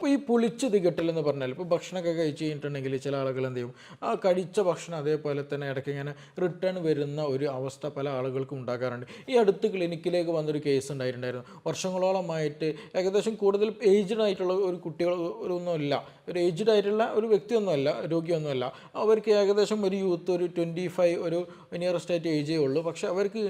അപ്പോൾ ഈ പുളിച്ച് തികട്ടൽ എന്ന് പറഞ്ഞാൽ ഇപ്പോൾ ഭക്ഷണമൊക്കെ കഴിച്ച് കഴിഞ്ഞിട്ടുണ്ടെങ്കിൽ ചില ആളുകൾ എന്ത് ചെയ്യും, ആ കഴിച്ച ഭക്ഷണം അതേപോലെ തന്നെ ഇടയ്ക്ക് ഇങ്ങനെ റിട്ടേൺ വരുന്ന ഒരു അവസ്ഥ പല ആളുകൾക്കും ഉണ്ടാകാറുണ്ട്. ഈ അടുത്ത് ക്ലിനിക്കിലേക്ക് വന്നൊരു കേസ് ഉണ്ടായിട്ടുണ്ടായിരുന്നു. വർഷങ്ങളോളമായിട്ട് ഏകദേശം കൂടുതൽ ഏജ്ഡ് ആയിട്ടുള്ള ഒരു ഒന്നുമല്ല, ഒരു ഏജ്ഡ് ആയിട്ടുള്ള ഒരു വ്യക്തിയൊന്നുമല്ല, രോഗിയൊന്നുമല്ല. അവർക്ക് ഏകദേശം ഒരു യൂത്ത്, ഒരു 25, ഒരു നിയറസ്റ്റ് ആയിട്ട് ഏജേ ഉള്ളൂ. പക്ഷെ അവർക്ക്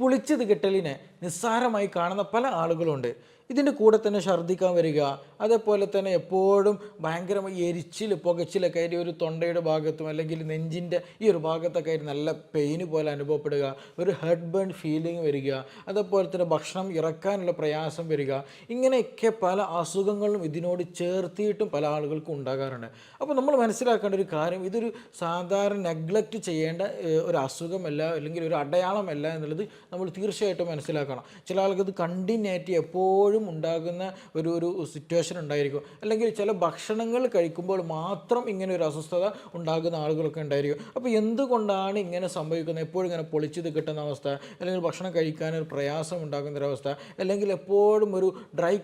പുളിച്ചത് കെട്ടലിനെ നിസ്സാരമായി കാണുന്ന പല ആളുകളുണ്ട്. ഇതിൻ്റെ കൂടെ തന്നെ ഛർദ്ദിക്കാൻ വരിക, അതേപോലെ തന്നെ എപ്പോഴും ഭയങ്കരമായി എരിച്ചിൽ പുകച്ചിലൊക്കെ ആയിട്ട് ഒരു തൊണ്ടയുടെ ഭാഗത്തും അല്ലെങ്കിൽ നെഞ്ചിൻ്റെ ഈ ഒരു ഭാഗത്തൊക്കെ ആയിട്ട് നല്ല പെയിന് പോലെ അനുഭവപ്പെടുക, ഒരു ഹെഡ് ബേൺ ഫീലിംഗ് വരിക, അതേപോലെ തന്നെ ഭക്ഷണം ഇറക്കാനുള്ള പ്രയാസം വരിക, ഇങ്ങനെയൊക്കെ പല അസുഖങ്ങളും ഇതിനോട് ചേർത്തിയിട്ടും പല ആളുകൾക്കും ഉണ്ടാകാറുണ്ട്. അപ്പോൾ നമ്മൾ മനസ്സിലാക്കേണ്ട ഒരു കാര്യം, ഇതൊരു സാധാരണ നെഗ്ലക്റ്റ് ചെയ്യേണ്ട ഒരു അസുഖമല്ല, അല്ലെങ്കിൽ ഒരു അടയാളമല്ല എന്നുള്ളത് നമ്മൾ തീർച്ചയായിട്ടും മനസ്സിലാക്കണം. ചില ആൾക്ക് ഇത് കണ്ടിന്യൂറ്റി എപ്പോഴും ഉണ്ടാകുന്ന ഒരു സിറ്റുവേഷൻ ഉണ്ടായിരിക്കും, അല്ലെങ്കിൽ ചില ഭക്ഷണങ്ങൾ കഴിക്കുമ്പോൾ മാത്രം ഇങ്ങനെ ഒരു അസ്വസ്ഥത ഉണ്ടാകുന്ന ആളുകളൊക്കെ ഉണ്ടായിരിക്കും. അപ്പോൾ എന്തുകൊണ്ടാണ് ഇങ്ങനെ സംഭവിക്കുന്നത്? എപ്പോഴും ഇങ്ങനെ പൊളിച്ചത് കിട്ടുന്ന അവസ്ഥ, അല്ലെങ്കിൽ ഭക്ഷണം കഴിക്കാൻ ഒരു പ്രയാസം ഉണ്ടാകുന്നൊരവസ്ഥ, അല്ലെങ്കിൽ എപ്പോഴും ഒരു ഡ്രൈ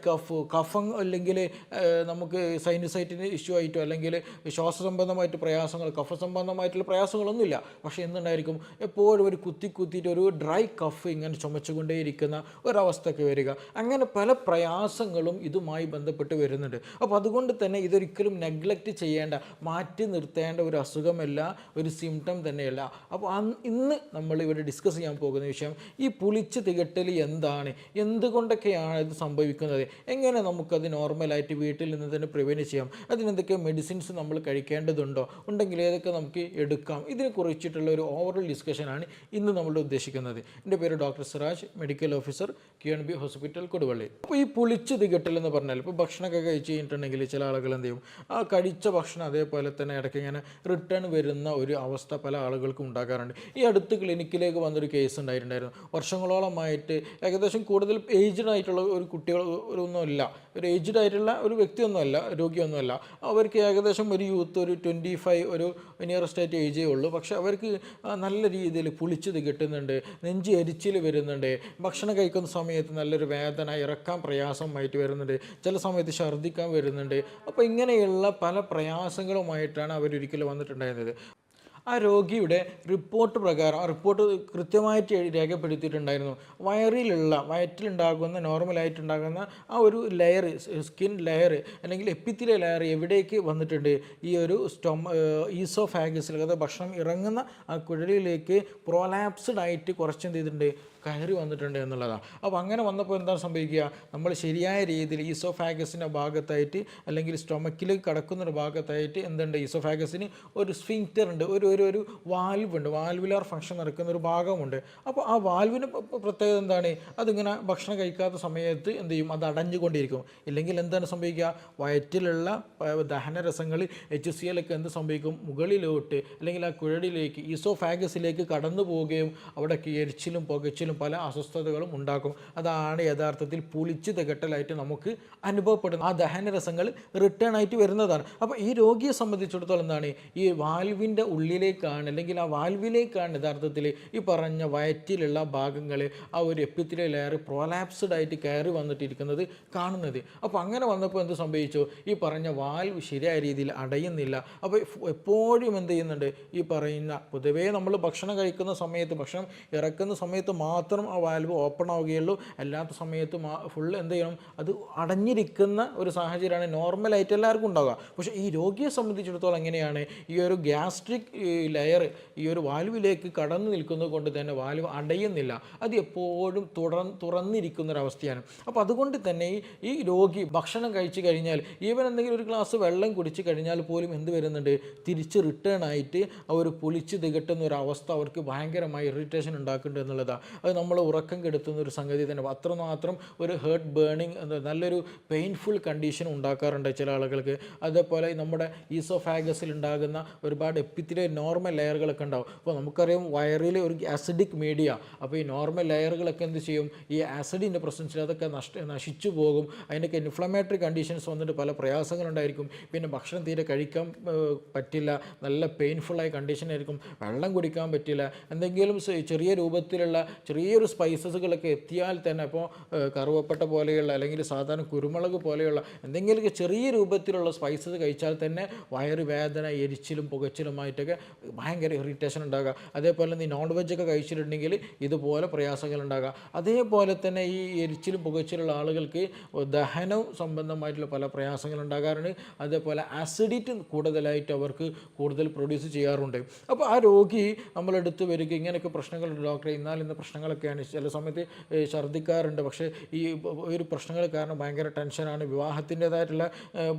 കഫം, അല്ലെങ്കിൽ നമുക്ക് സൈനസൈറ്റിന് ഇഷ്യൂ ആയിട്ടോ അല്ലെങ്കിൽ ശ്വാസ സംബന്ധമായിട്ട് പ്രയാസങ്ങൾ, കഫ സംബന്ധമായിട്ടുള്ള പ്രയാസങ്ങളൊന്നുമില്ല, പക്ഷേ എന്തുണ്ടായിരിക്കും, എപ്പോഴും ഒരു കുത്തിയിട്ട് ഒരു ഡ്രൈ കഫ് ഇങ്ങനെ ചുമച്ചുകൊണ്ടേയിരിക്കുന്ന ഒരവസ്ഥയൊക്കെ വരിക. അങ്ങനെ പല പ്രയാസങ്ങളും ഇതുമായി ബന്ധപ്പെട്ട് വരുന്നുണ്ട്. അപ്പോൾ അതുകൊണ്ട് തന്നെ ഇതൊരിക്കലും നെഗ്ലക്റ്റ് ചെയ്യേണ്ട, മാറ്റി നിർത്തേണ്ട ഒരു അസുഖമല്ല, ഒരു സിംറ്റം തന്നെയല്ല. അപ്പോൾ ഇന്ന് നമ്മൾ ഇവിടെ ഡിസ്കസ് ചെയ്യാൻ പോകുന്ന വിഷയം, ഈ പുളിച്ച് തികട്ടൽ എന്താണ്, എന്തുകൊണ്ടൊക്കെയാണ് ഇത് സംഭവിക്കുന്നത്, എങ്ങനെ നമുക്കത് നോർമലായിട്ട് വീട്ടിൽ നിന്ന് തന്നെ പ്രിവെൻറ്റ് ചെയ്യാം, അതിനെന്തൊക്കെ മെഡിസിൻസ് നമ്മൾ കഴിക്കേണ്ടതുണ്ടോ, ഉണ്ടെങ്കിൽ ഏതൊക്കെ നമുക്ക് എടുക്കാം, ഇതിനെ കുറിച്ചിട്ടുള്ള ഒരു ഓവറോൾ ഡിസ്കഷനാണ് ഇന്ന് നമ്മൾ ഉദ്ദേശിക്കുന്നത്. എൻ്റെ പേര് doctor Siraj, medical officer, QNB hospital, Koduvally. അപ്പോൾ ഈ പുളിച്ച് തികട്ടൽ എന്ന് പറഞ്ഞാൽ ഇപ്പോൾ ഭക്ഷണമൊക്കെ കഴിച്ച് കഴിഞ്ഞിട്ടുണ്ടെങ്കിൽ ചില ആളുകൾ എന്ത് ചെയ്യും, ആ കഴിച്ച ഭക്ഷണം അതേപോലെ തന്നെ ഇടയ്ക്ക് ഇങ്ങനെ റിട്ടേൺ വരുന്ന ഒരു അവസ്ഥ പല ആളുകൾക്കും ഉണ്ടാകാറുണ്ട്. ഈ അടുത്ത് ക്ലിനിക്കിലേക്ക് വന്നൊരു കേസ് ഉണ്ടായിട്ടുണ്ടായിരുന്നു. വർഷങ്ങളോളമായിട്ട് ഏകദേശം കൂടുതൽ ഏജ്ഡ് ആയിട്ടുള്ള ഒന്നുമല്ല, ഒരു ഏജ്ഡ് ആയിട്ടുള്ള ഒരു വ്യക്തിയൊന്നുമല്ല, രോഗിയൊന്നുമല്ല. അവർക്ക് ഏകദേശം ഒരു യൂത്ത്, ഒരു 25, ഒരു നിയറസ്റ്റ് ആയിട്ട് ഏജേ ഉള്ളൂ. പക്ഷെ അവർക്ക് നല്ല രീതിയിൽ പുളിച്ചത് കിട്ടുന്നുണ്ട്, നെഞ്ച് എരിച്ചിൽ വരുന്നുണ്ട്, ഭക്ഷണം കഴിക്കുന്ന സമയത്ത് നല്ലൊരു വേദന, ഇറക്കാൻ പ്രയാസമായിട്ട് വരുന്നുണ്ട്, ചില സമയത്ത് ഛർദ്ദിക്കാൻ വരുന്നുണ്ട്. അപ്പോൾ ഇങ്ങനെയുള്ള പല പ്രയാസങ്ങളുമായിട്ടാണ് അവരൊരിക്കലും വന്നിട്ടുണ്ടായിരുന്നത്. ആ രോഗിയുടെ റിപ്പോർട്ട് പ്രകാരം, ആ റിപ്പോർട്ട് കൃത്യമായിട്ട് രേഖപ്പെടുത്തിയിട്ടുണ്ടായിരുന്നു. വയറ്റിലുണ്ടാകുന്ന നോർമലായിട്ടുണ്ടാകുന്ന ആ ഒരു ലെയർ, സ്കിൻ ലെയർ അല്ലെങ്കിൽ എപ്പിത്തിലിയൽ ലെയർ എവിടേക്ക് വന്നിട്ടുണ്ട്, ഈ ഒരു ഈസോഫാഗസിൽ, അതായത് ഭക്ഷണം ഇറങ്ങുന്ന ആ കുഴലിലേക്ക് പ്രോലാപ്സ്ഡ് ആയിട്ട് കുറച്ചെന്ത് ചെയ്തിട്ടുണ്ട്, കയറി വന്നിട്ടുണ്ട് എന്നുള്ളതാണ്. അപ്പോൾ അങ്ങനെ വന്നപ്പോൾ എന്താണ് സംഭവിക്കുക, നമ്മൾ ശരിയായ രീതിയിൽ ഈസോഫാഗസിൻ്റെ ഭാഗത്തായിട്ട് അല്ലെങ്കിൽ സ്റ്റൊമക്കിലേക്ക് കടക്കുന്നൊരു ഭാഗത്തായിട്ട് എന്തുണ്ട്, ഈസോഫാഗസിന് ഒരു സ്ഫിങ്ക്റ്റർ ഉണ്ട്, ഒരു വാൽവ് ഉണ്ട്, വാൽവുലാർ ഫംഗ്ഷൻ നടക്കുന്ന ഒരു ഭാഗമുണ്ട്. അപ്പോൾ ആ വാൽവിന് പ്രത്യേകത എന്താണ്, അതിങ്ങനെ ഭക്ഷണം കഴിക്കാത്ത സമയത്ത് എന്ത് ചെയ്യും, അത് അടഞ്ഞുകൊണ്ടിരിക്കും. ഇല്ലെങ്കിൽ എന്താണ് സംഭവിക്കുക, വയറ്റിലുള്ള ദഹനരസങ്ങൾ HCl ഒക്കെ എന്ത് സംഭവിക്കും, മുകളിലോട്ട് അല്ലെങ്കിൽ ആ കുഴലിലേക്ക് ഈസോഫാഗസിലേക്ക് കടന്നു പോവുകയും അവിടെ എരിച്ചിലും പുകച്ചിലും പല അസ്വസ്ഥതകളും ഉണ്ടാക്കും. അതാണ് യഥാർത്ഥത്തിൽ പുളിച്ച് തികട്ടലായിട്ട് നമുക്ക് അനുഭവപ്പെടുന്നത്. ആ ദഹനരസങ്ങൾ റിട്ടേൺ ആയിട്ട് വരുന്നതാണ്. അപ്പോൾ ഈ രോഗിയെ സംബന്ധിച്ചിടത്തോളം എന്താണ്, ഈ വാൽവിൻ്റെ ഉള്ളിലേക്കാണ് അല്ലെങ്കിൽ ആ വാൽവിലേക്കാണ് യഥാർത്ഥത്തിൽ ഈ പറഞ്ഞ വയറ്റിലുള്ള ഭാഗങ്ങൾ, ആ ഒരു എപ്പിത്തിലിയൽ ലെയർ പ്രോലാപ്സ്ഡ് ആയിട്ട് കയറി വന്നിട്ടിരിക്കുന്നത് കാണുന്നത്. അപ്പോൾ അങ്ങനെ വന്നപ്പോൾ എന്ത് സംഭവിച്ചു, ഈ പറഞ്ഞ വാൽവ് ശരിയായ രീതിയിൽ അടയുന്നില്ല. അപ്പോൾ എപ്പോഴും എന്ത് ചെയ്യുന്നുണ്ട്, ഈ പറയുന്ന പൊതുവേ നമ്മൾ ഭക്ഷണം കഴിക്കുന്ന സമയത്ത്, ഭക്ഷണം ഇറക്കുന്ന സമയത്ത് മാത്രം ആ വാൽവ് ഓപ്പൺ ആവുകയുള്ളൂ, അല്ലാത്ത സമയത്ത് ഫുൾ എന്ത് ചെയ്യണം, അത് അടഞ്ഞിരിക്കുന്ന ഒരു സാഹചര്യമാണ് നോർമലായിട്ട് എല്ലാവർക്കും ഉണ്ടാവുക. പക്ഷേ ഈ രോഗിയെ സംബന്ധിച്ചിടത്തോളം എങ്ങനെയാണ്, ഈ ഒരു ഗ്യാസ്ട്രിക് ലെയർ ഈ ഒരു വാൽവിലേക്ക് കടന്നു നിൽക്കുന്നത് കൊണ്ട് തന്നെ വാൽവ് അടയുന്നില്ല, അത് എപ്പോഴും തുറന്നിരിക്കുന്നൊരവസ്ഥയാണ്. അപ്പോൾ അതുകൊണ്ട് തന്നെ ഈ രോഗി ഭക്ഷണം കഴിച്ചു കഴിഞ്ഞാൽ, ഈവൻ എന്തെങ്കിലും ഒരു ഗ്ലാസ് വെള്ളം കുടിച്ച് കഴിഞ്ഞാൽ പോലും എന്ത് വരുന്നുണ്ട്, തിരിച്ച് റിട്ടേൺ ആയിട്ട് അവർ പുളിച്ച് തികട്ടുന്ന ഒരു അവസ്ഥ അവർക്ക് ഭയങ്കരമായി ഇറിറ്റേഷൻ ഉണ്ടാക്കുന്നുണ്ട് എന്നുള്ളതാണ്. അത് നമ്മൾ ഉറക്കം കെടുത്തുന്ന ഒരു സംഗതി തന്നെ. അത്രമാത്രം ഒരു ഹേർട്ട് ബേണിങ്, നല്ലൊരു പെയിൻഫുൾ കണ്ടീഷൻ ഉണ്ടാക്കാറുണ്ട് ചില ആളുകൾക്ക്. അതേപോലെ നമ്മുടെ ഈസോഫാഗസിൽ ഉണ്ടാകുന്ന ഒരുപാട് എപ്പിത്തിലിയൽ നോർമൽ ലെയറുകളൊക്കെ ഉണ്ടാവും. അപ്പോൾ നമുക്കറിയാം വയറിൽ ഒരു ആസിഡിക് മീഡിയ, അപ്പോൾ ഈ നോർമൽ ലെയറുകളൊക്കെ എന്ത് ചെയ്യും, ഈ ആസിഡിൻ്റെ പ്രസൻസിൽ അതൊക്കെ നശിച്ചു പോകും. അതിൻ്റെയൊക്കെ ഇൻഫ്ലമേറ്ററി കണ്ടീഷൻസ് വന്നിട്ട് പല പ്രയാസങ്ങളുണ്ടായിരിക്കും. പിന്നെ ഭക്ഷണം തീരെ കഴിക്കാൻ പറ്റില്ല, നല്ല പെയിൻഫുള്ളായ കണ്ടീഷനായിരിക്കും, വെള്ളം കുടിക്കാൻ പറ്റില്ല, എന്തെങ്കിലും ചെറിയ രൂപത്തിലുള്ള ചെറിയ ചെറിയൊരു സ്പൈസസുകളൊക്കെ എത്തിയാൽ തന്നെ, ഇപ്പോൾ കറുവപ്പട്ട പോലെയുള്ള അല്ലെങ്കിൽ സാധാരണ കുരുമുളക് പോലെയുള്ള എന്തെങ്കിലുമൊക്കെ ചെറിയ രൂപത്തിലുള്ള സ്പൈസസ് കഴിച്ചാൽ തന്നെ വയറുവേദന, എരിച്ചിലും പുകച്ചിലുമായിട്ടൊക്കെ ഭയങ്കര ഇറിറ്റേഷൻ ഉണ്ടാകുക. അതേപോലെ നീ നോൺ വെജൊക്കെ കഴിച്ചിട്ടുണ്ടെങ്കിൽ ഇതുപോലെ പ്രയാസങ്ങൾ ഉണ്ടാകുക. അതേപോലെ തന്നെ ഈ എരിച്ചിലും പുകച്ചിലുള്ള ആളുകൾക്ക് ദഹനവും സംബന്ധമായിട്ടുള്ള പല പ്രയാസങ്ങൾ ഉണ്ടാകാറുണ്ട്. അതേപോലെ ആസിഡിറ്റി കൂടുതലായിട്ട് അവർക്ക് കൂടുതൽ പ്രൊഡ്യൂസ് ചെയ്യാറുണ്ട്. അപ്പോൾ ആ രോഗി നമ്മളെടുത്ത് വരിക, ഇങ്ങനെയൊക്കെ പ്രശ്നങ്ങളുണ്ട് ഡോക്ടറെ, ഇന്ന പ്രശ്നങ്ങളൊക്കെയാണ്, ചില സമയത്ത് ഛർദ്ദിക്കാറുണ്ട്, പക്ഷേ ഈ ഒരു പ്രശ്നങ്ങൾ കാരണം ഭയങ്കര ടെൻഷനാണ്, വിവാഹത്തിൻ്റെതായിട്ടുള്ള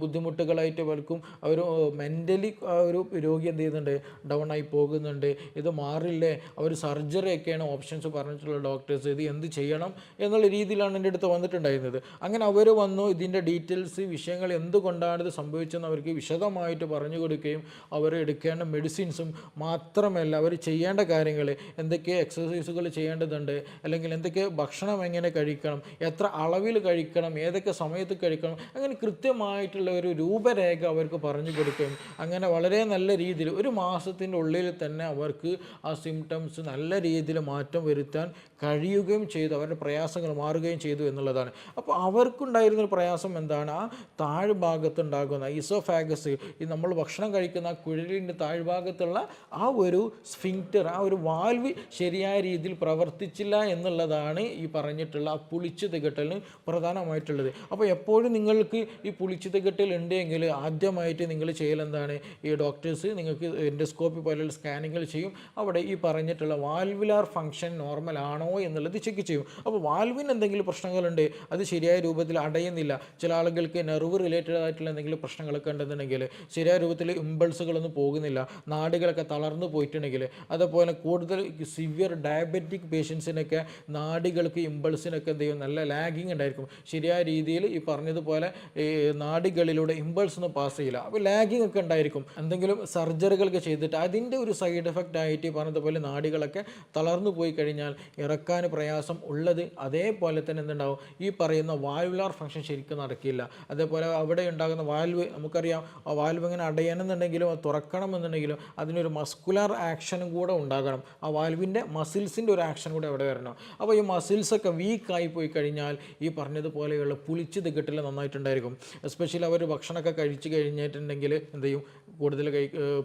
ബുദ്ധിമുട്ടുകളായിട്ട് അവർക്കും അവർ മെൻ്റലി ഒരു രോഗി എന്ത് ചെയ്യുന്നുണ്ട്, ഡൗൺ ആയി പോകുന്നുണ്ട്, ഇത് മാറില്ലേ, അവർ സർജറി ഒക്കെയാണ് ഓപ്ഷൻസ് പറഞ്ഞിട്ടുള്ള ഡോക്ടേഴ്സ്, ഇത് എന്ത് ചെയ്യണം എന്നുള്ള രീതിയിലാണ് എൻ്റെ അടുത്ത് വന്നിട്ടുണ്ടായിരുന്നത്. അങ്ങനെ അവർ വന്നു ഇതിൻ്റെ ഡീറ്റെയിൽസ്, വിഷയങ്ങൾ എന്തുകൊണ്ടാണ് ഇത് സംഭവിച്ചതെന്ന് അവർക്ക് വിശദമായിട്ട് പറഞ്ഞു കൊടുക്കുകയും അവർ എടുക്കേണ്ട മെഡിസിൻസും മാത്രമല്ല അവർ ചെയ്യേണ്ട കാര്യങ്ങൾ, എന്തൊക്കെ എക്സസൈസുകൾ ചെയ്യേണ്ടതുണ്ട്, അല്ലെങ്കിൽ എന്തൊക്കെ ഭക്ഷണം എങ്ങനെ കഴിക്കണം, എത്ര അളവിൽ കഴിക്കണം, ഏതൊക്കെ സമയത്ത് കഴിക്കണം, അങ്ങനെ കൃത്യമായിട്ടുള്ള ഒരു രൂപരേഖ അവർക്ക് പറഞ്ഞു കൊടുക്കുകയും അങ്ങനെ വളരെ നല്ല രീതിയിൽ ഒരു മാസത്തിൻ്റെ ഉള്ളിൽ തന്നെ അവർക്ക് ആ സിംറ്റംസ് നല്ല രീതിയിൽ മാറ്റം വരുത്താൻ കഴിയുകയും ചെയ്തു, അവരുടെ പ്രയാസങ്ങൾ മാറുകയും ചെയ്തു എന്നുള്ളതാണ്. അപ്പോൾ അവർക്കുണ്ടായിരുന്നൊരു പ്രയാസം എന്താണ്, ആ താഴ്ഭാഗത്തുണ്ടാകുന്ന ഈസോഫാഗസ്, ഈ നമ്മൾ ഭക്ഷണം കഴിക്കുന്ന ആ കുഴലിൻ്റെ താഴ്ഭാഗത്തുള്ള ആ ഒരു സ്ഫിങ്ക്റ്റർ, ആ ഒരു വാൽവ് ശരിയായ രീതിയിൽ പ്രവർത്തിച്ചില്ല എന്നുള്ളതാണ് ഈ പറഞ്ഞിട്ടുള്ള ആ പുളിച്ചു തികട്ടലിന് പ്രധാനമായിട്ടുള്ളത്. അപ്പോൾ എപ്പോഴും നിങ്ങൾക്ക് ഈ പുളിച്ചു തികട്ടൽ ഉണ്ടെങ്കിൽ ആദ്യമായിട്ട് നിങ്ങൾ ചെയ്യലെന്താണ്, ഈ ഡോക്ടേഴ്സ് നിങ്ങൾക്ക് എൻഡോസ്കോപ്പി പോലെയുള്ള സ്കാനിങ്ങൾ ചെയ്യും, അവിടെ ഈ പറഞ്ഞിട്ടുള്ള വാൽവുലാർ ഫങ്ഷൻ നോർമൽ ആണോ എന്നുള്ളത് ചെക്ക് ചെയ്യും. അപ്പോൾ വാൽവിന് എന്തെങ്കിലും പ്രശ്നങ്ങളുണ്ട്, അത് ശരിയായ രൂപത്തിൽ അടയുന്നില്ല, ചില ആളുകൾക്ക് നെർവ് റിലേറ്റഡ് ആയിട്ടുള്ള എന്തെങ്കിലും പ്രശ്നങ്ങളൊക്കെ ഉണ്ടെന്നുണ്ടെങ്കിൽ, ശരിയായ രൂപത്തിൽ ഇമ്പൾസുകളൊന്നും പോകുന്നില്ല, നാടികളൊക്കെ തളർന്നു പോയിട്ടുണ്ടെങ്കിൽ, അതുപോലെ കൂടുതൽ സിവിയർ ഡയബറ്റിക് പേഷ്യൻസിനൊക്കെ നാടികൾക്ക് ഇമ്പൾസിനൊക്കെ എന്ത് ചെയ്യും, നല്ല ലാഗിങ് ഉണ്ടായിരിക്കും, ശരിയായ രീതിയിൽ ഈ പറഞ്ഞതുപോലെ ഈ നാടികളിലൂടെ ഇമ്പൾസ് ഒന്നും പാസ് ചെയ്യില്ല, അപ്പോൾ ലാഗിങ് ഒക്കെ ഉണ്ടായിരിക്കും. എന്തെങ്കിലും സർജറികളൊക്കെ ചെയ്തിട്ട് അതിൻ്റെ ഒരു സൈഡ് എഫക്റ്റ് ആയിട്ട് ഈ പറഞ്ഞതുപോലെ നാടികളൊക്കെ തളർന്നു പോയി കഴിഞ്ഞാൽ ഇറക്കാൻ പ്രയാസം ഉള്ളത്, അതേപോലെ തന്നെ എന്തുണ്ടാവും, ഈ പറയുന്ന വാൽവുലാർ ഫങ്ഷൻ ശരിക്കും നടക്കില്ല. അതേപോലെ അവിടെ ഉണ്ടാകുന്ന വാൽവ് നമുക്കറിയാം, ആ വാൽവ് ഇങ്ങനെ അടയണമെന്നുണ്ടെങ്കിലും അത് തുറക്കണം എന്നുണ്ടെങ്കിലും അതിനൊരു മസ്കുലാർ ആക്ഷനും കൂടെ ഉണ്ടാകണം, ആ വാൽവിൻ്റെ മസിൽസിൻ്റെ ഒരു ആക്ഷൻ കൂടെ അവിടെ വരണം. അപ്പോൾ ഈ മസിൽസൊക്കെ വീക്കായി പോയി കഴിഞ്ഞാൽ ഈ പറഞ്ഞതുപോലെയുള്ള പുളിച്ച് തികട്ടിൽ നന്നായിട്ടുണ്ടായിരിക്കും. എസ്പെഷ്യലി അവർ ഭക്ഷണമൊക്കെ കഴിച്ച് കഴിഞ്ഞിട്ടുണ്ടെങ്കിൽ എന്ത് ചെയ്യും, കൂടുതൽ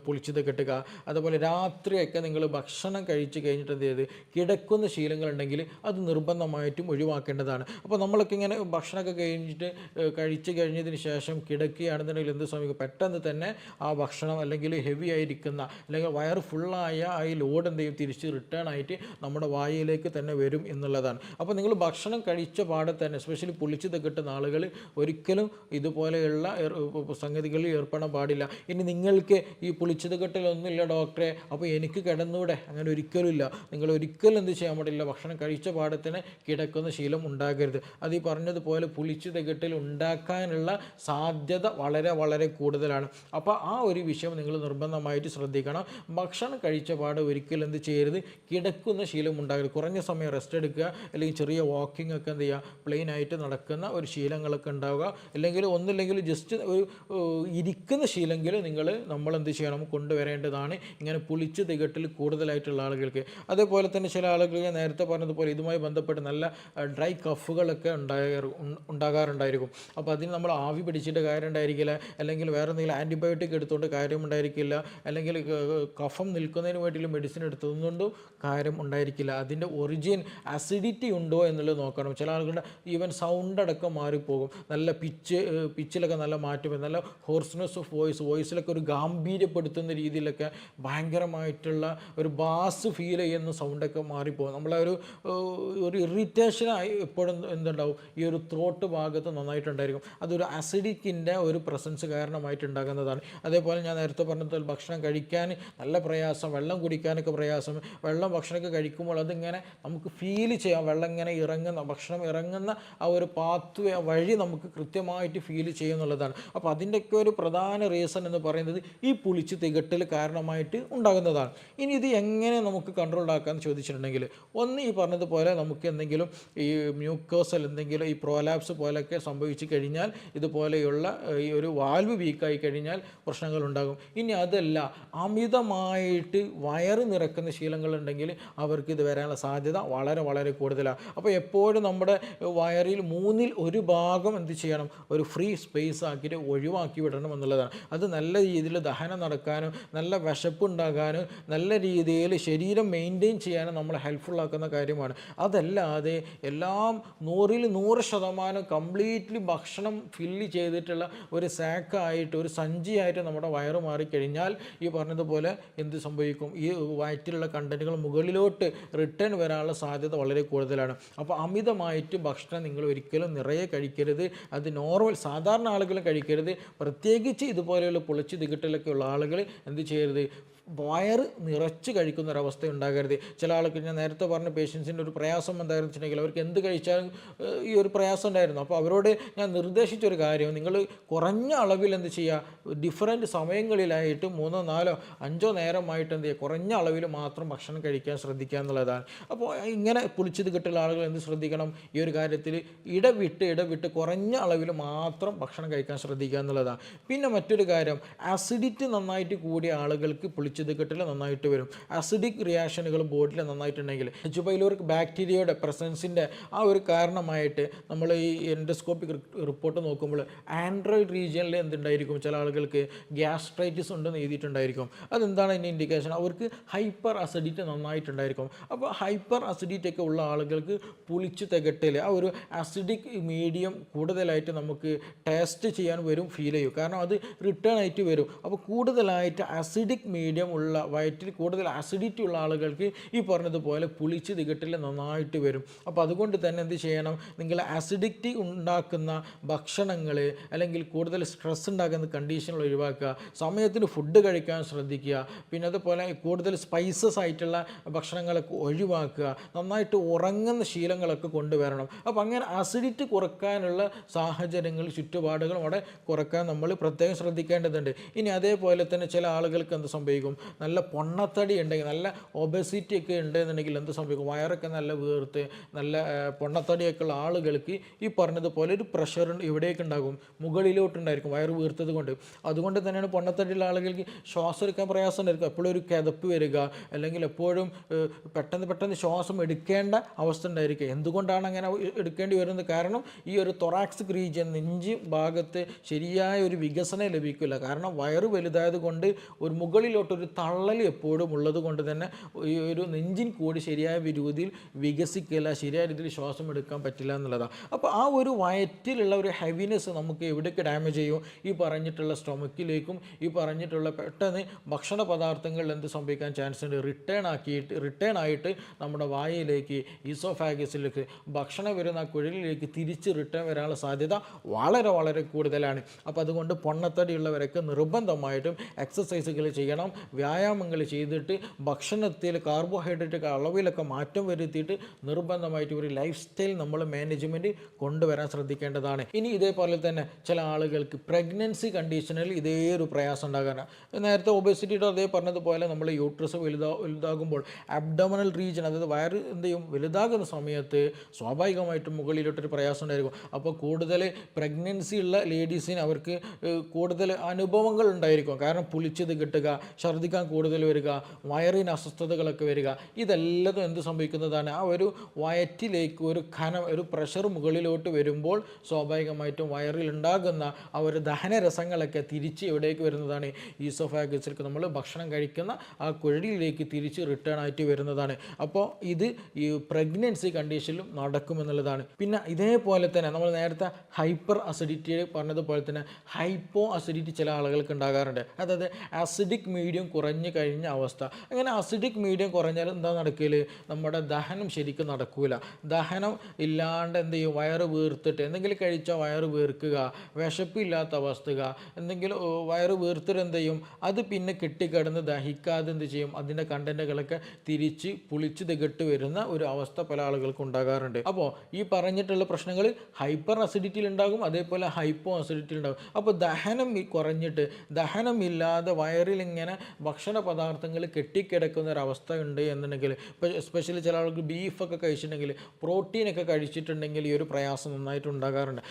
പുളിച്ച് തികട്ടുക. അതുപോലെ രാത്രിയൊക്കെ നിങ്ങൾ ഭക്ഷണം കഴിച്ച് കഴിഞ്ഞിട്ട് എന്ത് ചെയ്ത് കിടക്കുന്ന ശീലങ്ങളുണ്ടെങ്കിൽ അത് നിർബന്ധമായിട്ടും ഒഴിവാക്കേണ്ടതാണ്. അപ്പോൾ നമ്മളൊക്കെ ഇങ്ങനെ ഭക്ഷണമൊക്കെ കഴിച്ച് കഴിഞ്ഞതിന് ശേഷം കിടക്കുകയാണെന്നുണ്ടെങ്കിൽ എന്ത് സമയം പെട്ടെന്ന് തന്നെ ആ ഭക്ഷണം അല്ലെങ്കിൽ ഹെവി ആയിരിക്കുന്ന അല്ലെങ്കിൽ വയർ ഫുള്ളായ ആ ഈ ലോഡ് എന്ത് ചെയ്യും, തിരിച്ച് റിട്ടേൺ ആയിട്ട് നമ്മുടെ വായിലേക്ക് തന്നെ വരും എന്നുള്ളതാണ്. അപ്പോൾ നിങ്ങൾ ഭക്ഷണം കഴിച്ച പാടെ തന്നെ എസ്പെഷ്യലി പുളിച്ച് തികട്ടുന്ന ആളുകൾ ഒരിക്കലും ഇതുപോലെയുള്ള സംഗതികളിൽ ഏർപ്പെടാൻ പാടില്ല. ഇനി നിങ്ങൾക്ക് ഈ പുളിച്ച് തികട്ടലൊന്നുമില്ല ഡോക്ടറെ, അപ്പോൾ എനിക്ക് കിടന്നൂടെ, അങ്ങനെ ഒരിക്കലും ഇല്ല. നിങ്ങൾ ഒരിക്കലും എന്ത് ചെയ്യാൻ പാടില്ല, ഭക്ഷണം കഴിച്ച പാടത്തിന് കിടക്കുന്ന ശീലം ഉണ്ടാകരുത്. അത് ഈ പറഞ്ഞതുപോലെ പുളിച്ച് തികട്ടൽ ഉണ്ടാക്കാനുള്ള സാധ്യത വളരെ വളരെ കൂടുതലാണ്. അപ്പോൾ ആ ഒരു വിഷയം നിങ്ങൾ നിർബന്ധമായിട്ട് ശ്രദ്ധിക്കണം. ഭക്ഷണം കഴിച്ച പാട് ഒരിക്കലും എന്ത് ചെയ്യരുത്, കിടക്കുന്ന ശീലം ഉണ്ടാകരുത്. കുറഞ്ഞ സമയം റെസ്റ്റ് എടുക്കുക, അല്ലെങ്കിൽ ചെറിയ വാക്കിംഗ് ഒക്കെ എന്ത് ചെയ്യുക, പ്ലെയിൻ ആയിട്ട് നടക്കുന്ന ഒരു ശീലങ്ങളൊക്കെ ഉണ്ടാവുക, അല്ലെങ്കിൽ ഒന്നില്ലെങ്കിൽ ജസ്റ്റ് ഒരു ഇരിക്കുന്ന ശീലമെങ്കിലും നമ്മൾ എന്ത് ചെയ്യണം, കൊണ്ടുവരേണ്ടതാണ് ഇങ്ങനെ പുളിച്ച് തികട്ടിൽ കൂടുതലായിട്ടുള്ള ആളുകൾക്ക്. അതേപോലെ തന്നെ ചില ആളുകൾക്ക് നേരത്തെ പറഞ്ഞതുപോലെ ഇതുമായി ബന്ധപ്പെട്ട് നല്ല ഡ്രൈ കഫുകളൊക്കെ ഉണ്ടാകാറുണ്ടായിരിക്കും. അപ്പോൾ അതിന് നമ്മൾ ആവി പിടിച്ചിട്ട് കാര്യം ഉണ്ടായിരിക്കില്ല, അല്ലെങ്കിൽ വേറെ എന്തെങ്കിലും ആൻറ്റിബയോട്ടിക് എടുത്തുകൊണ്ട് കാര്യം ഉണ്ടായിരിക്കില്ല, അല്ലെങ്കിൽ കഫം നിൽക്കുന്നതിന് വേണ്ടിയുള്ള മെഡിസിൻ എടുത്തതുകൊണ്ടും കാര്യം ഉണ്ടായിരിക്കില്ല. അതിൻ്റെ ഒറിജിൻ അസിഡിറ്റി ഉണ്ടോ എന്നുള്ളത് നോക്കണം. ചില ആളുകളുടെ ഈവൻ സൗണ്ട് അടക്കം മാറിപ്പോകും, നല്ല പിച്ചിലൊക്കെ നല്ല മാറ്റം വരും, നല്ല ഹോർസ്നെസ് ഓഫ് വോയിസിലൊക്കെ ഒരു ഗാംഭീര്യപ്പെടുത്തുന്ന രീതിയിലൊക്കെ ഭയങ്കരമായിട്ടുള്ള ഒരു ബാസ് ഫീൽ ചെയ്യുന്ന സൗണ്ടൊക്കെ മാറിപ്പോകും. നമ്മളെ ഒരു ഇറിറ്റേഷനായി എപ്പോഴും എന്തുണ്ടാവും, ഈ ഒരു ത്രോട്ട് ഭാഗത്ത് നന്നായിട്ടുണ്ടായിരിക്കും. അതൊരു അസിഡിക്കിൻ്റെ ഒരു പ്രസൻസ് കാരണമായിട്ടുണ്ടാകുന്നതാണ്. അതേപോലെ ഞാൻ നേരത്തെ പറഞ്ഞതുപോലെ ഭക്ഷണം കഴിക്കാൻ നല്ല പ്രയാസം, വെള്ളം കുടിക്കാനൊക്കെ പ്രയാസം, ഭക്ഷണമൊക്കെ കഴിക്കുമ്പോൾ അതിങ്ങനെ നമുക്ക് ഫീൽ ചെയ്യാം, വെള്ളം ഇങ്ങനെ ഇറങ്ങുന്ന, ഭക്ഷണം ഇറങ്ങുന്ന ആ ഒരു പാത്ത് വഴി നമുക്ക് കൃത്യമായിട്ട് ഫീൽ ചെയ്യുന്നുള്ളതാണ്. അപ്പോൾ അതിൻ്റെയൊക്കെ ഒരു പ്രധാന റീസൺ എന്ന് പറയുന്നത് പറയുന്നത് ഈ പുളിച്ച് തികട്ടൽ കാരണമായിട്ട് ഉണ്ടാകുന്നതാണ്. ഇനി ഇത് എങ്ങനെ നമുക്ക് കൺട്രോൾ ആക്കാമെന്ന് ചോദിച്ചിട്ടുണ്ടെങ്കിൽ, ഒന്ന് ഈ പറഞ്ഞതുപോലെ നമുക്ക് എന്തെങ്കിലും ഈ മ്യൂക്കോസൽ എന്തെങ്കിലും ഈ പ്രോലാപ്സ് പോലെയൊക്കെ സംഭവിച്ചു കഴിഞ്ഞാൽ, ഇതുപോലെയുള്ള ഈ ഒരു വാൽവ് വീക്കായി കഴിഞ്ഞാൽ പ്രശ്നങ്ങളുണ്ടാകും. ഇനി അതല്ല, അമിതമായിട്ട് വയറ് നിറക്കുന്ന ശീലങ്ങളുണ്ടെങ്കിൽ അവർക്ക് ഇത് വരാനുള്ള സാധ്യത വളരെ വളരെ കൂടുതലാണ്. അപ്പോൾ എപ്പോഴും നമ്മുടെ വയറിൽ 1/3 എന്ത് ചെയ്യണം, ഒരു ഫ്രീ സ്പേസ് ആക്കിയിട്ട് ഒഴിവാക്കി വിടണം എന്നുള്ളതാണ്. അത് നല്ല രീതിയിൽ ദഹനം നടക്കാനും നല്ല വിശപ്പുണ്ടാകാനും നല്ല രീതിയിൽ ശരീരം മെയിൻറ്റെയിൻ ചെയ്യാനും നമ്മളെ ഹെൽപ്ഫുള്ളാക്കുന്ന കാര്യമാണ്. അതല്ലാതെ എല്ലാം 100% കംപ്ലീറ്റ്ലി ഭക്ഷണം ഫില്ല് ചെയ്തിട്ടുള്ള ഒരു സാക്കായിട്ട് ഒരു സഞ്ചിയായിട്ട് നമ്മുടെ വയറ് മാറിക്കഴിഞ്ഞാൽ ഈ പറഞ്ഞതുപോലെ എന്ത് സംഭവിക്കും, ഈ വയറ്റിലുള്ള കണ്ടൻറ്റുകൾ മുകളിലോട്ട് റിട്ടേൺ വരാനുള്ള സാധ്യത വളരെ കൂടുതലാണ്. അപ്പോൾ അമിതമായിട്ട് ഭക്ഷണം നിങ്ങൾ ഒരിക്കലും നിറയെ കഴിക്കരുത്. അത് നോർമൽ സാധാരണ ആളുകളും കഴിക്കരുത്. പ്രത്യേകിച്ച് ഇതുപോലെയുള്ള പുളിച്ച് തികട്ടലൊക്കെ ഉള്ള ആളുകൾ എന്ത് ചെയ്യരുത്, വയറ് നിറച്ച് കഴിക്കുന്നൊരവസ്ഥ ഉണ്ടാകരുത്. ചില ആൾക്ക് ഞാൻ നേരത്തെ പറഞ്ഞ പേഷ്യൻസിൻ്റെ ഒരു പ്രയാസം എന്തായിരുന്നു വെച്ചിട്ടുണ്ടെങ്കിൽ അവർക്ക് എന്ത് കഴിച്ചാലും ഈ ഒരു പ്രയാസം ഉണ്ടായിരുന്നു. അപ്പോൾ അവരോട് ഞാൻ നിർദ്ദേശിച്ചൊരു കാര്യം, നിങ്ങൾ കുറഞ്ഞ അളവിൽ എന്ത് ചെയ്യുക, ഡിഫറൻറ്റ് സമയങ്ങളിലായിട്ട് 3, 4, 5 നേരമായിട്ട് എന്ത് ചെയ്യുക, കുറഞ്ഞ അളവിൽ മാത്രം ഭക്ഷണം കഴിക്കാൻ ശ്രദ്ധിക്കുക എന്നുള്ളതാണ്. അപ്പോൾ ഇങ്ങനെ പുളിച്ചത് കിട്ടുന്ന ആളുകൾ എന്ത് ശ്രദ്ധിക്കണം, ഈ ഒരു കാര്യത്തിൽ ഇടവിട്ട് കുറഞ്ഞ അളവിൽ മാത്രം ഭക്ഷണം കഴിക്കാൻ ശ്രദ്ധിക്കുക എന്നുള്ളതാണ്. പിന്നെ മറ്റൊരു കാര്യം, അസിഡിറ്റി നന്നായിട്ട് കൂടിയ ആളുകൾക്ക് പുളിച്ചത് കെട്ടിൽ നന്നായിട്ട് വരും. അസിഡിക് റിയാക്ഷനുകൾ ബോഡിയിൽ നന്നായിട്ടുണ്ടെങ്കിൽ എച്ച് പൈലോറിക് ബാക്ടീരിയയുടെ പ്രസൻസിൻ്റെ ആ ഒരു കാരണമായിട്ട് നമ്മൾ ഈ എൻഡോസ്കോപ്പിക് റിപ്പോർട്ട് നോക്കുമ്പോൾ ആൻഡ്രോയിഡ് റീജിയനിൽ എന്തുണ്ടായിരിക്കും, ചില ആളുകൾക്ക് ഗ്യാസ്ട്രൈറ്റിസ് ഉണ്ടെന്ന് എഴുതിയിട്ടുണ്ടായിരിക്കും. അതെന്താണ് അതിൻ്റെ ഇൻഡിക്കേഷൻ, അവർക്ക് ഹൈപ്പർ അസിഡിറ്റി നന്നായിട്ടുണ്ടായിരിക്കും. അപ്പോൾ ഹൈപ്പർ അസിഡിറ്റി ഒക്കെ ഉള്ള ആളുകൾക്ക് പുളിച്ചു തികട്ടിൽ ആ ഒരു അസിഡിക് മീഡിയം കൂടുതലായിട്ട് നമുക്ക് ടേസ്റ്റ് ചെയ്യാൻ വരും, ഫീൽ ചെയ്യും. കാരണം അത് റിട്ടേൺ ആയിട്ട് വരും. അപ്പോൾ കൂടുതലായിട്ട് അസിഡിക് മീഡിയം ഉള്ള വയറ്റിൽ കൂടുതൽ അസിഡിറ്റി ഉള്ള ആളുകൾക്ക് ഈ പറഞ്ഞതുപോലെ പുളിച്ച് തികട്ടിൽ നന്നായിട്ട് വരും. അപ്പോൾ അതുകൊണ്ട് തന്നെ എന്ത് ചെയ്യണം, നിങ്ങൾ അസിഡിറ്റി ഉണ്ടാക്കുന്ന ഭക്ഷണങ്ങൾ അല്ലെങ്കിൽ കൂടുതൽ സ്ട്രെസ് ഉണ്ടാക്കുന്ന കണ്ടീഷനുകൾ ഒഴിവാക്കുക. സമയത്തിന് ഫുഡ് കഴിക്കാൻ ശ്രദ്ധിക്കുക. പിന്നെ അതുപോലെ കൂടുതൽ സ്പൈസസ് ആയിട്ടുള്ള ഭക്ഷണങ്ങളൊക്കെ ഒഴിവാക്കുക. നന്നായിട്ട് ഉറങ്ങുന്ന ശീലങ്ങളൊക്കെ കൊണ്ടുവരണം. അപ്പോൾ അങ്ങനെ അസിഡിറ്റി കുറക്കാനുള്ള സാഹചര്യങ്ങൾ ചുറ്റുപാടുകൾ അവിടെ കുറക്കാൻ നമ്മൾ പ്രത്യേകം ശ്രദ്ധിക്കേണ്ടതുണ്ട്. ഇനി അതേപോലെ തന്നെ ചില ആളുകൾക്ക് എന്ത് സംഭവിക്കും, നല്ല പൊണ്ണത്തടി ഉണ്ടെങ്കിൽ, നല്ല ഒബസിറ്റി ഒക്കെ ഉണ്ടെന്നുണ്ടെങ്കിൽ എന്ത് സംഭവിക്കും, വയറൊക്കെ നല്ല വീർത്ത് നല്ല പൊണ്ണത്തടിയൊക്കെ ഉള്ള ആളുകൾക്ക് ഈ പറഞ്ഞതുപോലെ ഒരു പ്രഷർ ഇവിടെയൊക്കെ ഉണ്ടാകും, മുകളിലോട്ടുണ്ടായിരിക്കും വയറ് വീർത്തത് കൊണ്ട്. അതുകൊണ്ട് തന്നെയാണ് പൊണ്ണത്തടിയുള്ള ആളുകൾക്ക് ശ്വാസം എടുക്കാൻ പ്രയാസം ഉണ്ടായിരിക്കും, എപ്പോഴും ഒരു കിതപ്പ് വരിക, അല്ലെങ്കിൽ എപ്പോഴും പെട്ടെന്ന് ശ്വാസം എടുക്കേണ്ട അവസ്ഥ ഉണ്ടായിരിക്കുക. എന്തുകൊണ്ടാണ് അങ്ങനെ എടുക്കേണ്ടി വരുന്നത്, കാരണം ഈ ഒരു തൊറാക്സിക് റീജിയൻ നെഞ്ച് ഭാഗത്ത് ശരിയായ ഒരു വികസനം ലഭിക്കില്ല. കാരണം വയറ് വലുതായത് കൊണ്ട് ഒരു മുകളിലോട്ടൊരു തള്ളൽ എപ്പോഴും ഉള്ളത് കൊണ്ട് തന്നെ ഈ ഒരു നെഞ്ചിൻ കൂടി ശരിയായ രീതിയിൽ വികസിക്കില്ല, ശരിയായ രീതിയിൽ ശ്വാസം എടുക്കാൻ പറ്റില്ല എന്നുള്ളതാണ്. അപ്പോൾ ആ ഒരു വയറ്റിലുള്ള ഒരു ഹെവിനെസ് നമുക്ക് എവിടേക്ക് ഡാമേജ് ചെയ്യും, ഈ പറഞ്ഞിട്ടുള്ള സ്റ്റൊമക്കിലേക്കും ഈ പറഞ്ഞിട്ടുള്ള പെട്ടെന്ന് ഭക്ഷണ പദാർത്ഥങ്ങളിൽ എന്ത് സംഭവിക്കാൻ ചാൻസ് ഉണ്ട്, റിട്ടേൺ ആയിട്ട് നമ്മുടെ വായയിലേക്ക് ഈസോഫാഗസിലേക്ക് ഭക്ഷണം വരുന്ന കുഴലിലേക്ക് തിരിച്ച് റിട്ടേൺ വരാനുള്ള സാധ്യത വളരെ വളരെ കൂടുതലാണ്. അപ്പോൾ അതുകൊണ്ട് പൊണ്ണത്തടിയുള്ളവരൊക്കെ നിർബന്ധമായിട്ടും എക്സസൈസുകൾ ചെയ്യണം, വ്യായാമങ്ങൾ ചെയ്തിട്ട് ഭക്ഷണത്തിൽ കാർബോഹൈഡ്രേറ്റ് അളവിലൊക്കെ മാറ്റം വരുത്തിയിട്ട് നിർബന്ധമായിട്ട് ഒരു ലൈഫ് സ്റ്റൈൽ നമ്മൾ മാനേജ്മെൻറ്റ് കൊണ്ടുവരാൻ ശ്രദ്ധിക്കേണ്ടതാണ്. ഇനി ഇതേപോലെ തന്നെ ചില ആളുകൾക്ക് പ്രഗ്നൻസി കണ്ടീഷനിൽ ഇതേ ഒരു പ്രയാസം ഉണ്ടാകാനാണ്. നേരത്തെ ഒബേസിറ്റിയുടെ അതേ പറഞ്ഞതുപോലെ നമ്മൾ യൂട്രസ് വലുതാകുമ്പോൾ അബ്ഡോമിനൽ റീജിയൻ, അതായത് വയറ് എന്ത് ചെയ്യും, വലുതാകുന്ന സമയത്ത് സ്വാഭാവികമായിട്ടും മുകളിലോട്ടൊരു പ്രയാസം ഉണ്ടായിരിക്കും. അപ്പോൾ കൂടുതൽ പ്രഗ്നൻസി ഉള്ള ലേഡീസിന് അവർക്ക് കൂടുതൽ അനുഭവങ്ങൾ ഉണ്ടായിരിക്കും. കാരണം പുളിച്ചത് കിട്ടുക, ഛർദ്ദിക്കാൻ കൂടുതൽ വരിക, വയറിന് അസ്വസ്ഥതകളൊക്കെ വരിക, ഇതെല്ലതും എന്ത് സംഭവിക്കുന്നതാണ്, ആ ഒരു വയറ്റിലേക്ക് ഒരു പ്രഷർ മുകളിലോട്ട് വരുമ്പോൾ സ്വാഭാവികമായിട്ടും വയറിൽ ഉണ്ടാകുന്ന ആ ഒരു ദഹനരസങ്ങളൊക്കെ തിരിച്ച് എവിടേക്ക് വരുന്നതാണ്, ഈസോഫാഗസിലേക്ക് നമ്മൾ ഭക്ഷണം കഴിക്കുന്ന ആ കുഴലിലേക്ക് തിരിച്ച് റിട്ടേൺ ആയിട്ട് വരുന്നതാണ്. അപ്പോൾ ഇത് ഈ പ്രഗ്നൻസി കണ്ടീഷനിലും നടക്കുമെന്നുള്ളതാണ്. പിന്നെ ഇതേപോലെ തന്നെ നമ്മൾ നേരത്തെ ഹൈപ്പർ അസിഡിറ്റി പറഞ്ഞതുപോലെ തന്നെ ഹൈപ്പോ അസിഡിറ്റി ചില ആളുകൾക്ക് ഉണ്ടാകാറുണ്ട്. അതായത് അസിഡിക് മീഡിയം കുറഞ്ഞു കഴിഞ്ഞ അവസ്ഥ. അങ്ങനെ അസിഡിക് മീഡിയം കുറഞ്ഞാൽ എന്താ നടക്കൽ? നമ്മുടെ ദഹനം ശരിക്കും നടക്കൂല. ദഹനം ഇല്ലാണ്ട് എന്ത് ചെയ്യും? വയറ് വീർത്തിട്ട് എന്തെങ്കിലും കഴിച്ചാൽ വയറ് വീർക്കുക, വിശപ്പില്ലാത്ത അവസ്ഥ, എന്തെങ്കിലും വയറ് വീർത്തിട്ട് എന്ത് ചെയ്യും? അത് പിന്നെ കെട്ടിക്കിടന്ന് ദഹിക്കാതെ എന്ത് ചെയ്യും? അതിൻ്റെ കണ്ടൻറ്റുകളൊക്കെ തിരിച്ച് പുളിച്ച് തികട്ട് വരുന്ന ഒരു അവസ്ഥ പല ആളുകൾക്കും ഉണ്ടാകാറുണ്ട്. അപ്പോൾ ഈ പറഞ്ഞിട്ടുള്ള പ്രശ്നങ്ങൾ ഹൈപ്പർ അസിഡിറ്റിയിൽ ഉണ്ടാകും, അതേപോലെ ഹൈപ്പോ അസിഡിറ്റിയിൽ ഉണ്ടാകും. അപ്പോൾ ദഹനം കുറഞ്ഞിട്ട് ദഹനമില്ലാതെ വയറിൽ ഇങ്ങനെ ഭക്ഷണ പദാർത്ഥങ്ങൾ കെട്ടിക്കിടക്കുന്ന ഒരു അവസ്ഥ ഉണ്ട് എന്നുണ്ടെങ്കിൽ, ഇപ്പോൾ എസ്പെഷ്യലി ചില ആൾക്ക് ബീഫൊക്കെ കഴിച്ചിട്ടുണ്ടെങ്കിൽ, പ്രോട്ടീനൊക്കെ കഴിച്ചിട്ടുണ്ടെങ്കിൽ ഈ ഒരു പ്രയാസം നന്നായിട്ട് ഉണ്ടാകാറുണ്ട്.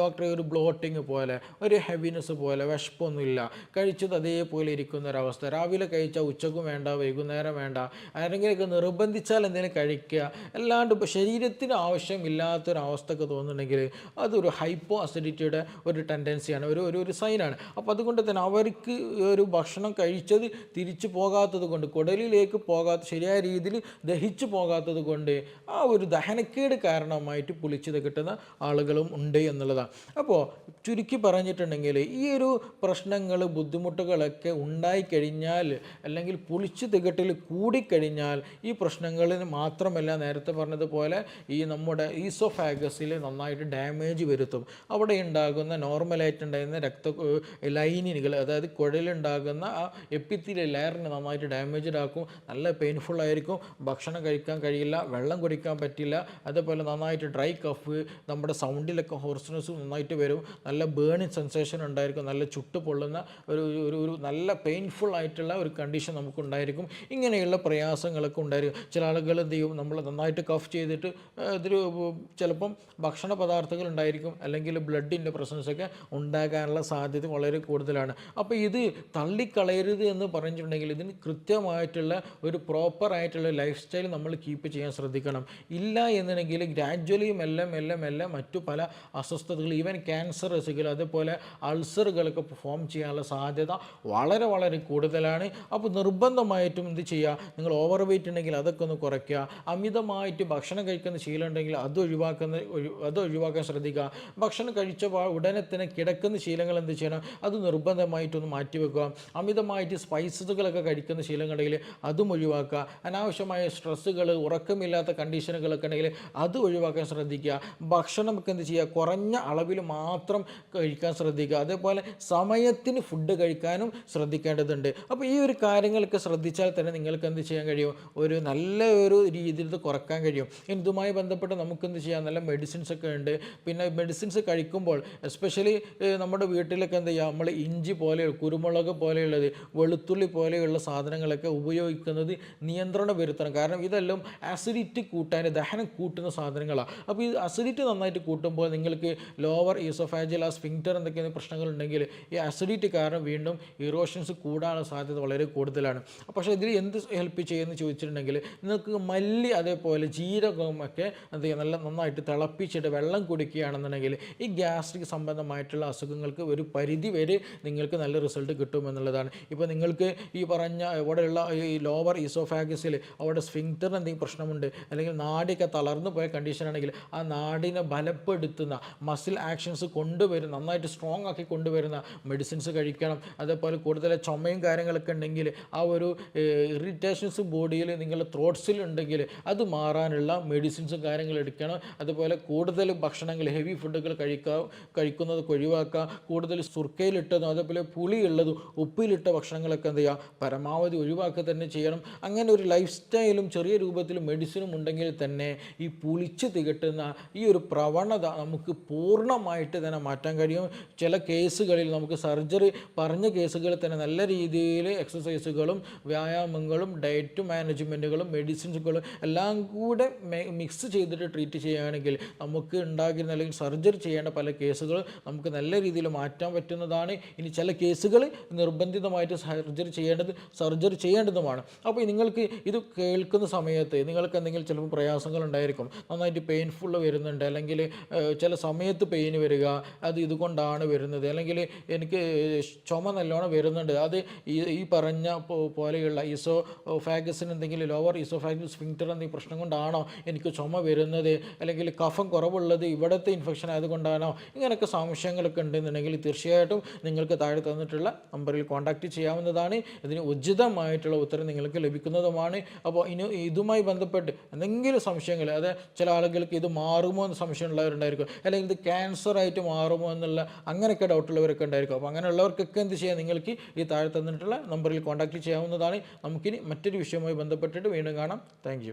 ഡോക്ടറെ ഒരു ബ്ലോട്ടിങ് പോലെ, ഒരു ഹെവിനെസ് പോലെ, വിശപ്പൊന്നുമില്ല, കഴിച്ചത് അതേപോലെ ഇരിക്കുന്ന ഒരവസ്ഥ, രാവിലെ കഴിച്ചാൽ ഉച്ചക്കും വേണ്ട, വൈകുന്നേരം വേണ്ട, ആരെങ്കിലുമൊക്കെ നിർബന്ധിച്ചാൽ എന്തെങ്കിലും കഴിക്കുക, അല്ലാണ്ട് ഇപ്പോൾ ശരീരത്തിന് ആവശ്യമില്ലാത്തൊരവസ്ഥയൊക്കെ തോന്നുന്നുണ്ടെങ്കിൽ അതൊരു ഹൈപ്പോ അസിഡിറ്റിയുടെ ഒരു ടെൻഡൻസിയാണ്, ഒരു സൈനാണ്. അപ്പോൾ അതുകൊണ്ട് തന്നെ അവർക്ക് ഒരു ഭക്ഷണം കഴിച്ചത് തിരിച്ചു പോകാത്തത് കൊണ്ട്, കുടലിലേക്ക് ശരിയായ രീതിയിൽ ദഹിച്ചു പോകാത്തത് കൊണ്ട് ആ ഒരു ദഹനക്കേട് കാരണമായിട്ട് പുളിച്ചത് കിട്ടുന്ന ആളുകളും ഉണ്ട് എന്നുള്ളതാണ്. അപ്പോൾ ചുരുക്കി പറഞ്ഞിട്ടുണ്ടെങ്കിൽ ഈ ഒരു പ്രശ്നങ്ങൾ, ബുദ്ധിമുട്ടുകളൊക്കെ ഉണ്ടായിക്കഴിഞ്ഞാൽ, അല്ലെങ്കിൽ പുളിച്ചു തികട്ടിൽ കൂടിക്കഴിഞ്ഞാൽ ഈ പ്രശ്നങ്ങളിൽ മാത്രമല്ല, നേരത്തെ പറഞ്ഞതുപോലെ ഈ നമ്മുടെ ഈസോഫാഗസിൽ നന്നായിട്ട് ഡാമേജ് വരുത്തും. അവിടെ ഉണ്ടാകുന്ന നോർമലായിട്ടുണ്ടായിരുന്ന ലൈനിനുകൾ, അതായത് കുഴലുണ്ടാകുന്ന ആ എപ്പിത്തീലിയൽ ലെയറിന് നന്നായിട്ട് ഡാമേജ്ഡ് ആക്കും. നല്ല പെയിൻഫുൾ ആയിരിക്കും, ഭക്ഷണം കഴിക്കാൻ കഴിയില്ല, വെള്ളം കുടിക്കാൻ പറ്റില്ല, അതേപോലെ നന്നായിട്ട് ഡ്രൈ കഫ്, നമ്മുടെ സൗണ്ടിലൊക്കെ ഹോർസ്നെസ് നന്നായിട്ട് വരും, നല്ല ബേണിങ് സെൻസേഷൻ ഉണ്ടായിരിക്കും, നല്ല ചുട്ട് പൊള്ളുന്ന ഒരു നല്ല പെയിൻഫുൾ ആയിട്ടുള്ള ഒരു കണ്ടീഷൻ നമുക്കുണ്ടായിരിക്കും. ഇങ്ങനെയുള്ള പ്രയാസങ്ങളൊക്കെ ഉണ്ടായിരിക്കും. ചില ആളുകൾ എന്ത് ചെയ്യും? നമ്മൾ നന്നായിട്ട് കഫ് ചെയ്തിട്ട് ഇതിൽ ചിലപ്പം ഭക്ഷണ പദാർത്ഥങ്ങൾ ഉണ്ടായിരിക്കും, അല്ലെങ്കിൽ ബ്ലഡിൻ്റെ പ്രസൻസൊക്കെ ഉണ്ടാകാനുള്ള സാധ്യത വളരെ കൂടുതലാണ്. അപ്പോൾ ഇത് തള്ളിക്കളയരുത് എന്ന് പറഞ്ഞിട്ടുണ്ടെങ്കിൽ ഇതിന് കൃത്യമായിട്ടുള്ള ഒരു പ്രോപ്പറായിട്ടുള്ള ലൈഫ് സ്റ്റൈൽ നമ്മൾ കീപ്പ് ചെയ്യാൻ ശ്രദ്ധിക്കണം. ഇല്ല എന്നുണ്ടെങ്കിൽ ഗ്രാജ്വലി മെല്ലെ മറ്റു പല അസ്വസ്ഥതകൾ, ഈവൻ ക്യാൻസറുകൾ, അതേപോലെ അൾസറുകളൊക്കെ ഫോം ചെയ്യാനുള്ള സാധ്യത വളരെ വളരെ കൂടുതലാണ്. അപ്പോൾ നിർബന്ധമായിട്ടും എന്ത് ചെയ്യുക? നിങ്ങൾ ഓവർ വെയിറ്റ് ഉണ്ടെങ്കിൽ അതൊക്കെ ഒന്ന് കുറയ്ക്കുക. അമിതമായിട്ട് ഭക്ഷണം കഴിക്കുന്ന ശീലം ഉണ്ടെങ്കിൽ അത് ഒഴിവാക്കാൻ ശ്രദ്ധിക്കുക. ഭക്ഷണം കഴിച്ച ഉടനെ തന്നെ കിടക്കുന്ന ശീലങ്ങൾ എന്ത് ചെയ്യണം? അത് നിർബന്ധമായിട്ടൊന്ന് മാറ്റിവെക്കുക. അമിതമായിട്ട് സ്പൈസസുകളൊക്കെ കഴിക്കുന്ന ശീലങ്ങളുണ്ടെങ്കിൽ അതും ഒഴിവാക്കുക. അനാവശ്യമായ സ്ട്രെസ്സുകൾ, ഉറക്കമില്ലാത്ത കണ്ടീഷനുകളൊക്കെ ഉണ്ടെങ്കിൽ അത് ഒഴിവാക്കാൻ ശ്രദ്ധിക്കുക. ഭക്ഷണമൊക്കെ എന്ത് ചെയ്യുക? കുറഞ്ഞ അളവിൽ മാത്രം കഴിക്കാൻ ശ്രദ്ധിക്കുക. അതേപോലെ സമയത്തിന് ഫുഡ് കഴിക്കാനും ശ്രദ്ധിക്കേണ്ടതുണ്ട്. അപ്പോൾ ഈ ഒരു കാര്യങ്ങളൊക്കെ ശ്രദ്ധിച്ചാൽ തന്നെ നിങ്ങൾക്ക് എന്ത് ചെയ്യാൻ കഴിയും? ഒരു നല്ല ഒരു രീതിയിൽ ഇത് കുറക്കാൻ കഴിയും. ഇതുമായി ബന്ധപ്പെട്ട് നമുക്കെന്ത് ചെയ്യാം? നല്ല മെഡിസിൻസ് ഒക്കെ ഉണ്ട്. പിന്നെ മെഡിസിൻസ് കഴിക്കുമ്പോൾ എസ്പെഷ്യലി നമ്മുടെ വീട്ടിലൊക്കെ എന്ത് ചെയ്യുക? നമ്മൾ ഇഞ്ചി പോലെ, കുരുമുളക് പോലെയുള്ളത്, വെളുത്തുള്ളി പോലെയുള്ള സാധനങ്ങളൊക്കെ ഉപയോഗിക്കുന്നത് നിയന്ത്രണം വരുത്തണം. കാരണം ഇതെല്ലാം അസിഡിറ്റി കൂട്ടാൻ, ദഹനം കൂട്ടുന്ന സാധനങ്ങളാണ്. അപ്പോൾ ഈ അസിഡിറ്റി നന്നായിട്ട് കൂട്ടുമ്പോൾ നിങ്ങൾക്ക് ലോവർ ഈസോഫാജിൽ ആ സ്ഫിങ്ക്റ്റർ എന്തൊക്കെയാണ് പ്രശ്നങ്ങളുണ്ടെങ്കിൽ ഈ അസിഡിറ്റി കാരണം വീണ്ടും ഇറോഷൻസ് കൂടാനുള്ള സാധ്യത വളരെ കൂടുതലാണ്. പക്ഷേ ഇതിൽ എന്ത് ഹെൽപ്പ് ചെയ്യുമെന്ന് ചോദിച്ചിട്ടുണ്ടെങ്കിൽ നിങ്ങൾക്ക് മല്ലി, അതേപോലെ ജീരകവും ഒക്കെ എന്ത് ചെയ്യുക? നന്നായിട്ട് തിളപ്പിച്ചിട്ട് വെള്ളം കുടിക്കുകയാണെന്നുണ്ടെങ്കിൽ ഈ ഗ്യാസ്ട്രിക് സംബന്ധമായിട്ടുള്ള അസുഖങ്ങൾക്ക് ഒരു പരിധി വരെ നിങ്ങൾക്ക് നല്ല റിസൾട്ട് കിട്ടുമെന്നുള്ളതാണ്. ഇപ്പോൾ നിങ്ങൾക്ക് ഈ പറഞ്ഞ ഇവിടെയുള്ള ഈ ലോവർ ഈസോഫാഗസിൽ അവിടെ സ്ഫിങ്ക്റ്ററിന് എന്തെങ്കിലും പ്രശ്നമുണ്ട്, അല്ലെങ്കിൽ നാടിയൊക്കെ തളർന്നു പോയ കണ്ടീഷനാണെങ്കിൽ ആ നാടിനെ ബലപ്പെടുത്തുന്ന മസിൽ ആക്ഷൻസ് കൊണ്ടുവരുന്ന, നന്നായിട്ട് സ്ട്രോങ് ആക്കി കൊണ്ടുവരുന്ന മെഡിസിൻസ് കഴിക്കണം. അതേപോലെ കൂടുതൽ ചുമയും കാര്യങ്ങളൊക്കെ ഉണ്ടെങ്കിൽ, ആ ഒരു ഇറിറ്റേഷൻസ് ബോഡിയിൽ നിങ്ങളുടെ ത്രോട്ട്സിൽ ഉണ്ടെങ്കിൽ അത് മാറാനുള്ള മെഡിസിൻസും കാര്യങ്ങൾ എടുക്കണം. അതുപോലെ കൂടുതൽ ഭക്ഷണങ്ങൾ, ഹെവി ഫുഡുകൾ കഴിക്കുന്നത് ഒഴിവാക്കുക. കൂടുതൽ സുർക്കയിലിട്ടതും അതേപോലെ പുളിയുള്ളതും ഉപ്പിലിട്ട ഭക്ഷണങ്ങളൊക്കെ എന്ത് ചെയ്യുക? പരമാവധി ഒഴിവാക്കുക തന്നെ ചെയ്യണം. അങ്ങനെ ഒരു ലൈഫ് സ്റ്റൈലും ചെറിയ രൂപത്തിൽ മെഡിസിനും ഉണ്ടെങ്കിൽ തന്നെ ഈ പുളിച്ച് തികട്ടുന്ന ഈ ഒരു പ്രവണത നമുക്ക് പൂർണ്ണമായിട്ട് തന്നെ മാറ്റാൻ കഴിയും. ചില കേസുകളിൽ നമുക്ക് സർജറി പറഞ്ഞ കേസുകളിൽ തന്നെ നല്ല രീതിയിൽ എക്സസൈസുകളും വ്യായാമങ്ങളും ഡയറ്റ് മാനേജ്മെൻറ്റുകളും മെഡിസിൻസുകളും എല്ലാം കൂടെ മിക്സ് ചെയ്തിട്ട് ട്രീറ്റ് ചെയ്യുകയാണെങ്കിൽ നമുക്ക് ഉണ്ടാകുന്ന, അല്ലെങ്കിൽ സർജറി ചെയ്യേണ്ട പല കേസുകൾ നമുക്ക് നല്ല രീതിയിൽ മാറ്റാൻ പറ്റുന്നതാണ്. ഇനി ചില കേസുകൾ നിർബന്ധിതമായിട്ട് സർജറി ചെയ്യേണ്ടതുമാണ്. അപ്പോൾ നിങ്ങൾക്ക് ഇത് കേൾക്കുന്ന സമയത്ത് നിങ്ങൾക്ക് എന്തെങ്കിലും ചിലപ്പോൾ പ്രയാസങ്ങൾ ഉണ്ടായിരിക്കും, നന്നായിട്ട് പെയിൻഫുൾ വരുന്നുണ്ട്, അല്ലെങ്കിൽ ചില സമയത്ത് പെയിൻ വരിക, അത് ഇതുകൊണ്ടാണ് വരുന്നത്, അല്ലെങ്കിൽ എനിക്ക് ചുമ നല്ലോണം വരുന്നുണ്ട്, അത് ഈ പറഞ്ഞ പോലെയുള്ള ഈസോഫാഗസിന് എന്തെങ്കിലും ലോവർ ഈസോഫാഗസ് സ്ഫിങ്ക്റ്റർ എന്തെങ്കിലും പ്രശ്നം കൊണ്ടാണോ എനിക്ക് ചുമ വരുന്നത്, അല്ലെങ്കിൽ കഫം കുറവുള്ളത് ഇവിടുത്തെ ഇൻഫെക്ഷൻ ആയതുകൊണ്ടാണോ, ഇങ്ങനെയൊക്കെ സംശയങ്ങളൊക്കെ ഉണ്ടെന്നുണ്ടെങ്കിൽ തീർച്ചയായിട്ടും നിങ്ങൾക്ക് താഴെ തന്നിട്ടുള്ള നമ്പറിൽ കോൺടാക്റ്റ് ചെയ്യാവുന്നതാണ്. ചെയ്യുന്നതാണ്. ഇതിന് ഉചിതമായിട്ടുള്ള ഉത്തരം നിങ്ങൾക്ക് ലഭിക്കുന്നതുമാണ്. അപ്പോൾ ഇതുമായി ബന്ധപ്പെട്ട് എന്തെങ്കിലും സംശയങ്ങൾ, അതായത് ചില ആളുകൾക്ക് ഇത് മാറുമോ എന്ന് സംശയമുള്ളവരുണ്ടായിരിക്കും, അല്ലെങ്കിൽ ഇത് ക്യാൻസർ ആയിട്ട് മാറുമോ എന്നുള്ള അങ്ങനെയൊക്കെ ഡൗട്ടുള്ളവരൊക്കെ ഉണ്ടായിരിക്കും. അപ്പോൾ അങ്ങനെയുള്ളവർക്കൊക്കെ എന്ത് ചെയ്യാം, നിങ്ങൾക്ക് ഈ താഴെ തന്നിട്ടുള്ള നമ്പറിൽ കോൺടാക്റ്റ് ചെയ്യാവുന്നതാണ്. നമുക്കിനി മറ്റൊരു വിഷയവുമായി ബന്ധപ്പെട്ടിട്ട് വീണ്ടും കാണാം. താങ്ക്